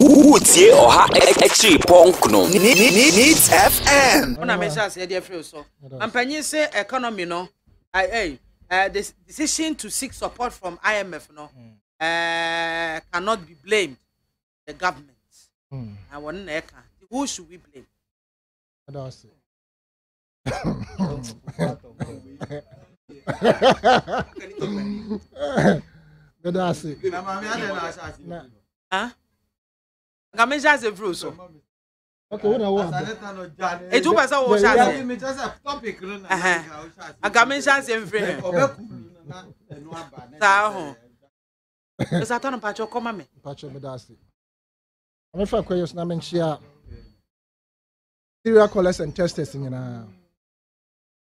Utie oha extra punk no. Needs FM. Una mesha say dey free so. Ampanyin say economy no. The decision to seek support from IMF no cannot be blamed the government. I want to who should we blame? I don't see. Huh? Gamesha say free so. Okay, what I want. It two person was topic. Gamesha say free. Sa Is that on Pacho come me? Pacho Bedasi. I'm if I question na menchia serial callers and testers in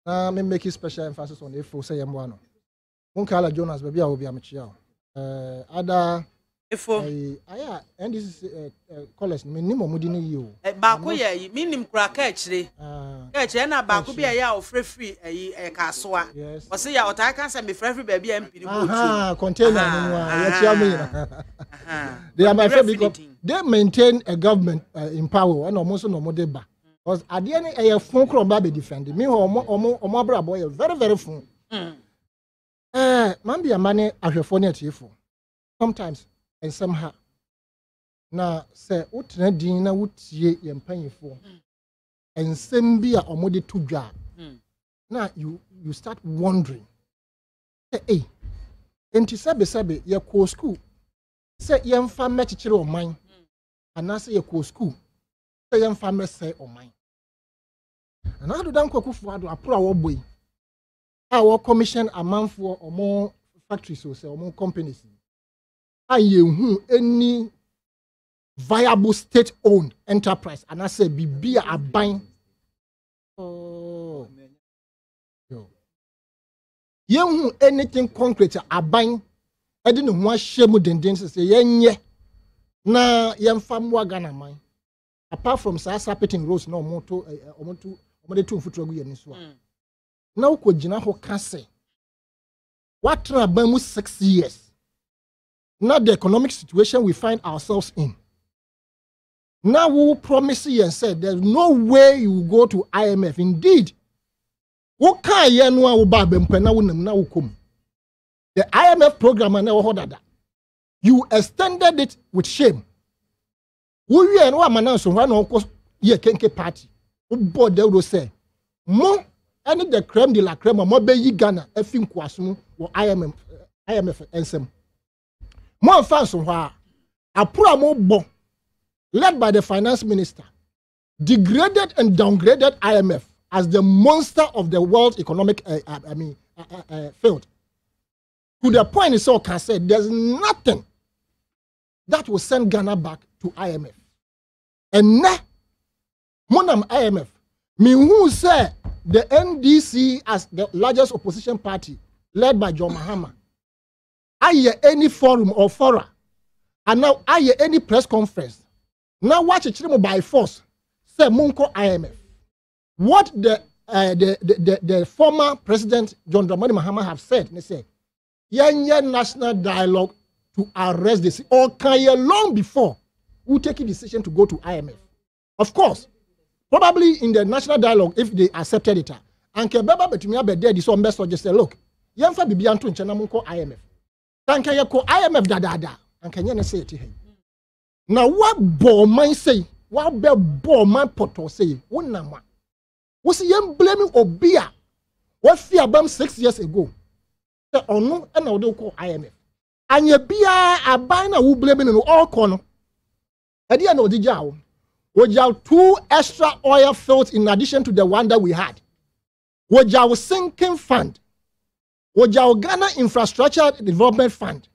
na me make special emphasis on if say yam one. Monkala Jonas baby I will be amchia. Other Ifo and this is callers minimum mudini you. Baako ye minim kura ka akire. Ka akire na baako bi ya ofrefri kasoa. O say ya otai kan say me frefri ba bi MP ni botu. Container no ya chia me. They are my friend because they maintain a government in power and almost no more deba. Because at the end a phone kro ba be defend me omo abrabo very very phone. Man be a money ahwefo na tiefo. Sometimes and somehow na say utena din na wutie yempanyefo and sembi a omode to dwa na you start wondering hey enti sebe ye ko school say yemfa mechichere oman anase ye ko school say yemfa mese oman na do dan kwakufu ado apro a wo boy a wo commission amanfo omo factories so say omo companies who any viable state-owned enterprise and I say be a buying. Oh, who anything concrete a buying. I didn't want shame den say ye na yam fam wagana mine. Apart from sappeting roads no more to omo 2 foot rogu ye so. Now ko gina ho ka say what trabamu 6 years. Not the economic situation we find ourselves in. Now we promise you and said there's no way you will go to IMF. Indeed, the IMF program you extended it with shame. We and one man so one of ye kenke party. Board they will say more any the creme de la creme more be Ghana effing kwasum or IMF and some. More fans on a promo bon led by the finance minister degraded and downgraded IMF as the monster of the world economic field. To the point is all can say there's nothing that will send Ghana back to IMF. And now, monam IMF, me who say the NDC as the largest opposition party led by John Mahama. Aye any forum or fora, and now aye any press conference. Now watch it by force. Say Munko IMF. What the former president John Dramani Mahama have said, they say, yenye national dialogue to arrest this, or can you long before we take a decision to go to IMF? Of course, probably in the national dialogue, if they accepted it, and Kebaba betumi abede this one best just say, look, yemfa bibianto nchena Munko IMF. Kanka yako IMF da and can you say it here? Now what bo man say, what be bo man poto say, one nama. Was yem blaming Obia? What fear bam 6 years ago? Say oh no, and now they call IMF. And ye bia a bina who blaming in all corner. At the end of the job, we have 2 extra oil fields in addition to the one that we had. We have sinking fund. Wojao Ghana Infrastructure Development Fund,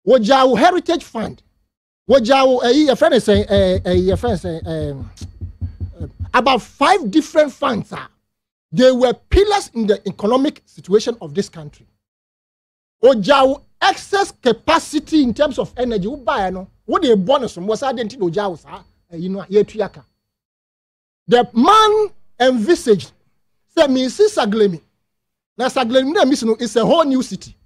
Wojao Heritage Fund, Wojao about 5 different funds. They were pillars in the economic situation of this country. Wojao excess capacity in terms of energy. What the bonus was identity Wojao yetuyaka. The man envisaged say me see saglemi. Now, Saglem is a whole new city.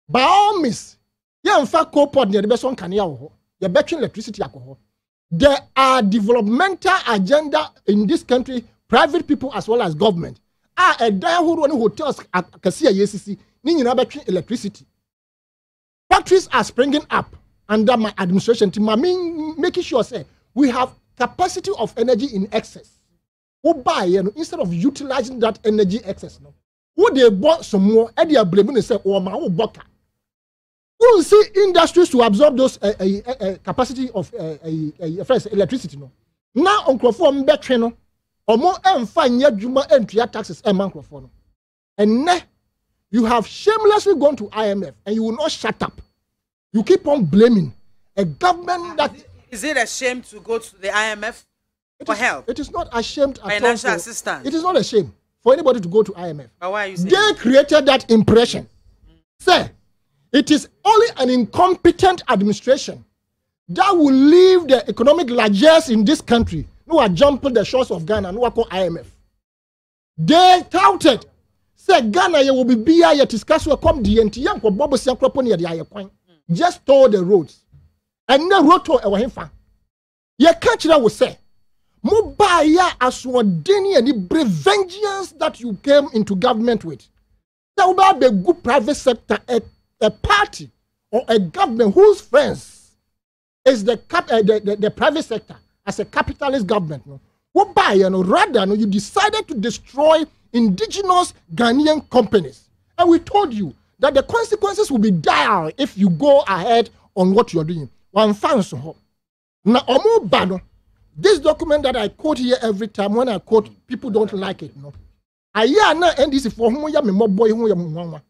By all means, you in fact co-pod near the best one can you your battery electricity alcohol. There are developmental agenda in this country, private people as well as government. A dire who run hotels Kasia YCC, Nina battery electricity. Factories are springing up under my administration team, making sure say we have capacity of energy in excess. Who buy instead of utilizing that energy excess, no. Who they bought some more, and they are blaming say, oh my boka. We'll see industries to absorb those capacity of electricity. No. Now, Uncle Form better, no, or more and fine yet Juma entry taxes and microphone. And now, you have shamelessly gone to IMF and you will not shut up. You keep on blaming a government that. Is it a shame to go to the IMF for help? It is not a shame at all. Financial assistance. It is not a shame for anybody to go to IMF. But why are you saying they created that impression. Say, it is only an incompetent administration that will leave the economic largesse in this country who are jumping the shores of Ghana and who are called IMF. They touted, say Ghana will be BIA yet discuss will come DNT young for Bobo Siankroponi at the Ayaquine. Just told the roads. And the road to our hinfa. Ye catch that will say, Mubaya aswadeni and the brave vengeance that you came into government with. That will be a good private sector, a party or a government whose friends is the private sector as a capitalist government. No? Rather, no, you decided to destroy indigenous Ghanaian companies. And we told you that the consequences will be dire if you go ahead on what you're doing. One fan so now, this document that I quote here every time, when I quote, people don't like it. No, I na NDC for whom ya me more boy whom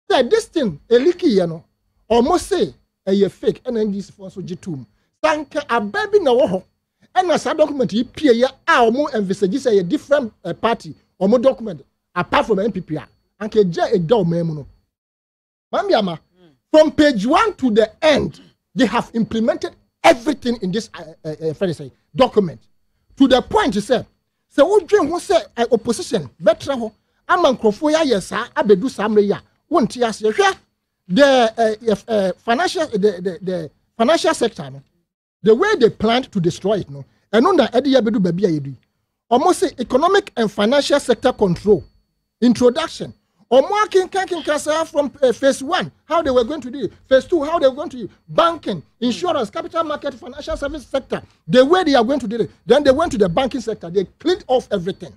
this thing, a leaky, you know, almost say a fake and NDC for so jitum. Thank a baby no, and as a document, you peer our more envisage a different party or more document apart from NPPR and can a dog memono. Mambiama, from page 1 to the end, they have implemented everything in this document to the point you said. So what dream who say opposition better ho amman krofoya yesa abedu samreya won't yes the financial sector no, the way they planned to destroy it no and on that edia bedu baby ayedu almost say economic and financial sector control introduction. Or marking from phase 1, how they were going to do it. Phase 2, how they were going to do it. Banking, insurance, capital market, financial service sector. The way they are going to do it. Then they went to the banking sector. They cleaned off everything.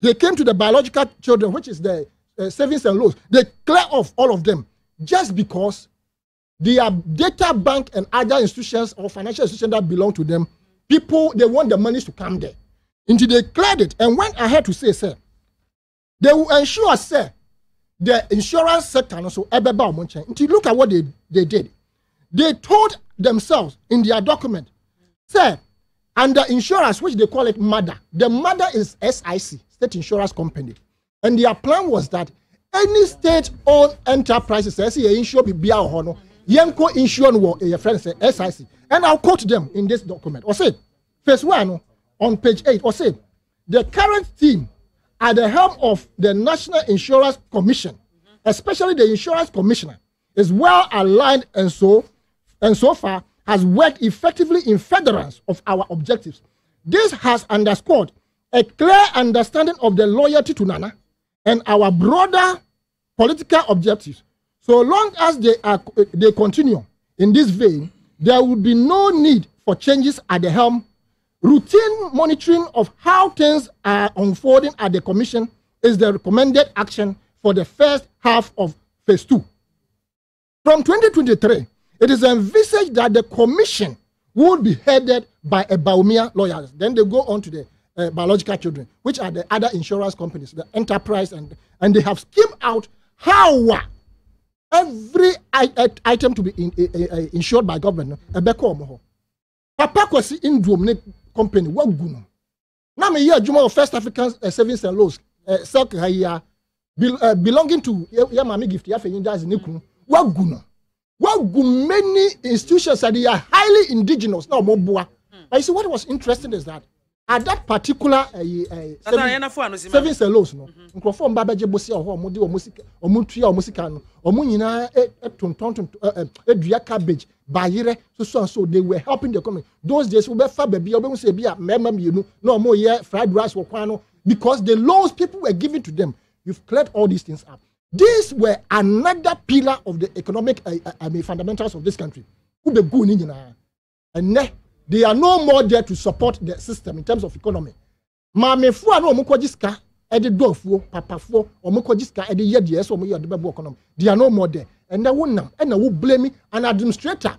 They came to the biological children, which is the savings and loans. They cleared off all of them just because they are data bank and other institutions or financial institutions that belong to them. People, they want the money to come there. Until they cleared it and went ahead to say, sir, they will ensure, sir, the insurance sector also until look at what they did. They told themselves in their document, say, under insurance, which they call it MADA, the MADA is SIC, State Insurance Company. And their plan was that any state-owned enterprises, insure Yanko insure friend say SIC. And I'll quote them in this document. Or say, phase 1 on page 8, or say, the current team at the helm of the National Insurance Commission, especially the Insurance Commissioner, is well aligned and so far has worked effectively in furtherance of our objectives. This has underscored a clear understanding of the loyalty to Nana and our broader political objectives. So long as they continue in this vein, there will be no need for changes at the helm. Routine monitoring of how things are unfolding at the commission is the recommended action for the first half of phase 2. From 2023, it is envisaged that the commission will be headed by a Baumia lawyer. Then they go on to the biological children, which are the other insurance companies, the enterprise, and they have schemed out how every item to be insured by government. Papa kwasi indrom company waguno. Na me year juma of First African Savings and Loans selk haya belonging to ya mami gift ya fenyin jazz ne kunu waguno. Wagu many institutions that they are highly indigenous now moboa. But you see what was interesting is that at that particular savings and loans no microphone baba je bosi ho mo de o musika o mutua o musika no o munyina tonton edua cabbage bayire so they were helping the economy. Those days we be fa baby obe say bia mema mienu no mo ye fried rice wo kwan no because the loans people were giving to them. You've cleared all these things up. These were another pillar of the economic fundamentals of this country. Who be good in and they are no more there to support the system in terms of economy. Mame fu ano omukojiska ede dofuo papafuo omukojiska ede ye de so omo ye de bebo economy. They are no more there. And then wonam and we blame an administrator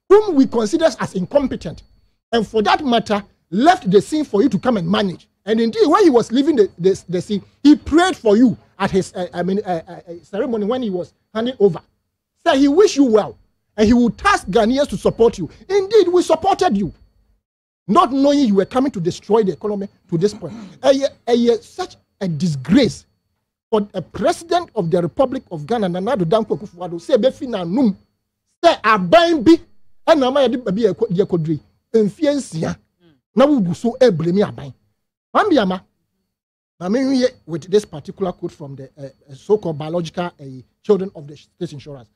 whom we consider as incompetent, and for that matter left the scene for you to come and manage. And indeed, when he was leaving the scene, he prayed for you at his ceremony when he was handing over. So he wished you well, and he would task Ghanaians to support you. Indeed, we supported you, not knowing you were coming to destroy the economy to this point. Such a disgrace for a president of the Republic of Ghana, Nana Danko Kufuado, say befina num, say aban bi, and nama yadi baby yakodri, enfiensia, na wugu so blame aban. Mambiama, with this particular quote from the so-called biological children of the state insurance.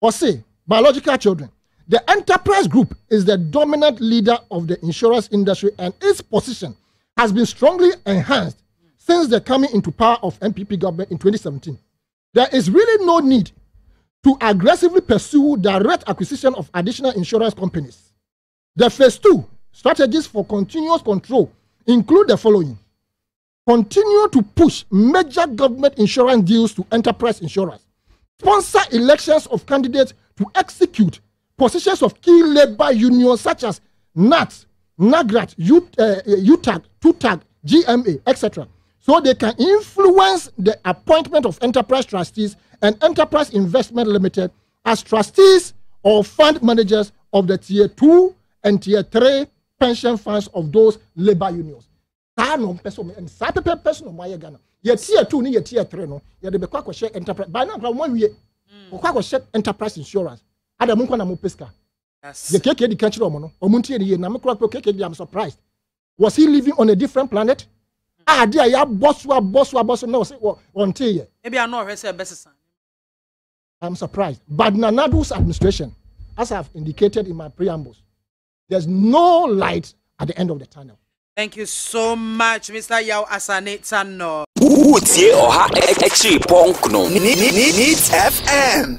Or say, biological children. The enterprise group is the dominant leader of the insurance industry, and its position has been strongly enhanced since the coming into power of MPP government in 2017. There is really no need to aggressively pursue direct acquisition of additional insurance companies. The phase 2 strategies for continuous control include the following. Continue to push major government insurance deals to enterprise insurance. Sponsor elections of candidates to execute positions of key labor unions such as NAT, NAGRAT, UTAG, TUTAG, GMA, etc. So they can influence the appointment of enterprise trustees and enterprise investment limited as trustees or fund managers of the tier 2 and tier 3 pension funds of those labor unions. And certain person of my Ghana. Ye tier 2 ni ye tier 3 no. Ye de be kwa share enterprise. By now, one we kwa share enterprise insurance. Ada munko na mupeska. Yes. Ye keke di catch no. Omunti ye na mekwa keke I'm surprised. Was he living on a different planet? Ah, dear, ya boss no say until ye. Maybe I know say best. I'm surprised. But Nanadu's administration, as I've indicated in my preambles, there's no light at the end of the tunnel. Thank you so much, Mr. Yao Asani Tanoh. Utie oha echi ponkno. Needs FM.